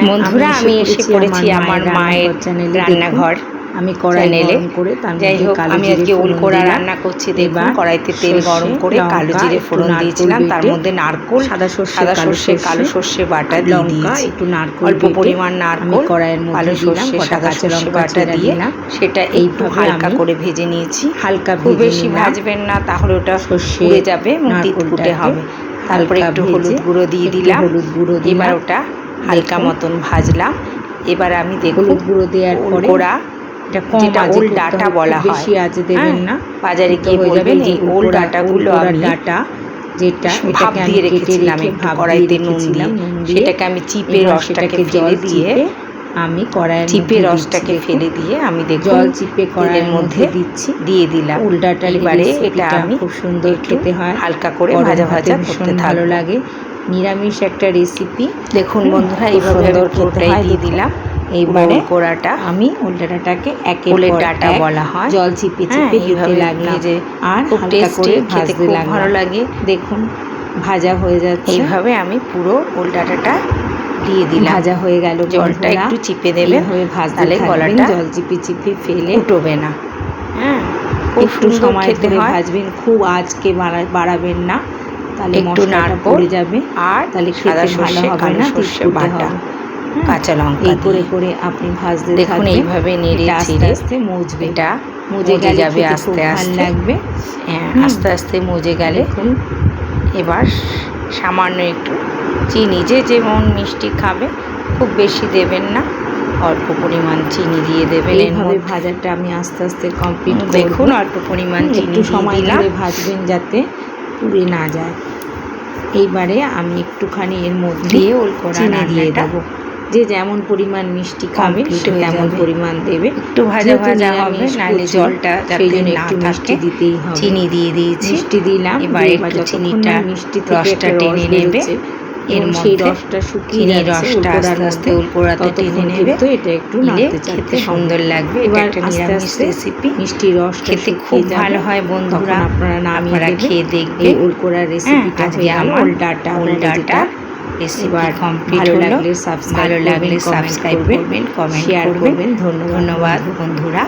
বন্ধুরা আমি এসে পড়েছি আমার মায়ের রান্নাঘর। আমি কড়াই গরম করে তার মধ্যে আমি আজকে ওলকোড়া রান্না করছি। দেখুন কড়াইতে তেল গরম করে কালো জিরে ফোড়ন দিয়েছিলাম, তার মধ্যে নারকোল, সাদা সর্ষে, কালো সর্ষে বাটা দিয়ে দিয়েছি, একটু নারকোল, অল্প পরিমাণ নারকোল, কড়াইয়ের কালো মধ্যে সর্ষে, সাদা সর্ষে বাটা দিয়ে সেটা একটু হালকা করে ভেজে নিয়েছি। হালকা খুব বেশি ভাজবেন না, তাহলে ওটা পুড়ে যাবে, তিতকুটে হবে। তারপরে একটু হলুদ গুঁড়ো দিয়ে দিলাম। এবার ওটা হালকা মতন ভাজলাম। এবার আমি হলুদ গুঁড়ো দেওয়ার পরে যেটা ওল ডাঁটা বলা হয়, বেশি আঁচে দেবেন না, বাজারে গিয়ে বলবেন এই ওল ডাঁটাগুলো আমি যেটা ভাপ দিয়ে রেখেছিলাম একটু কড়াইতে নুন দিয়ে, সেটাকে আমি চিপে রসটাকে ফেলে দিয়ে আমি কড়াইয়ের চিপে রসটাকে ফেলে দিয়ে আমি জল চিপে কড়াইয়ের মধ্যে দিচ্ছি, দিয়ে দিলাম। ওল ডাঁটার এবারে এটা আমি খুব সুন্দর খেতে হয়, হালকা করে ভাজা ভাজা করতে ভালো লাগে। নিরামিষ একটা রেসিপি। দেখুন বন্ধুরা এইভাবে পুরোটাই দিয়ে দিলাম। এইবারে কোড়াটা আমি ওল ডাঁটাটাকে ওলের ডাঁটা বলা হয়, জল চিপে চিপে দিতে লাগলাম, আর খুব টেস্টি, খেতে খুব ভালো লাগে। দেখুন ভাজা হয়ে যাচ্ছে। এইভাবে আমি পুরো ওল ডাঁটাটা দিয়ে দিলাম। ভাজা হয়ে গেল, জলটা একটু চিপে দেবেন, তাহলে গলাটা জল চিপে চিপে ফেলে উঠবে না। একটু সময় ধরে ভাজবেন, খুব আঁচকে বাড়াবেন না, তাহলে একটু নাড়বো পড়ে যাবে, আর তাহলে সাদা খেতে ভালো সর্ষে, হবে কালো না, সর্ষে বাটা, কাঁচা লঙ্কা এই করে করে আপনি ভাজতে দেখুন। এইভাবে নেড়ে আস্তে আস্তে মুজবে, এটা মুজে যাবে আস্তে আস্তে, লাগবে। আস্তে আস্তে মুজে গেলে এবার সামান্য একটু চিনি, যে যেমন মিষ্টি খাবে, খুব বেশি দেবেন না, অল্প পরিমাণ চিনি দিয়ে দেবেন। এইভাবে ভাজাটা আমি আস্তে আস্তে কমপ্লিট করব। দেখুন অল্প পরিমাণ চিনি সময় ধরে ভাজবেন যাতে পুড়ে না যায়। এইবারে আমি একটুখানি এর মধ্যে চিনি দিয়ে দেবো, যে যেমন পরিমাণ মিষ্টি খাবে সে তেমন পরিমাণ দেবে। একটু ভাজা ভাজা হবে, নাহলে জলটা যাতে না থাকে, দিতেই হবে। চিনি দিয়ে দিয়েছি, মিষ্টি দিলাম। এবার একটু চিনিটা মিষ্টি রসটা টেনে নেবে, এর সেই রসটা শুকিয়ে রসটা আস্তে আস্তে ওলকোড়াতে টেনে নেবে, এটা একটু নাড়তে খেতে সুন্দর লাগবে। এটা একটা নিরামিষ রেসিপি, মিষ্টি রস খেতে খুব ভালো হয় বন্ধুরা, আপনারা খেয়ে দেখবেন। এই ওলকোড়ার রেসিপিটা আজকে আমার ওল ডাঁটা রেসিপি কমপ্লিট হলো। ভালো লাগলে সাবস্ক্রাইব করবেন, কমেন্ট করবেন। ধন্যবাদ বন্ধুরা।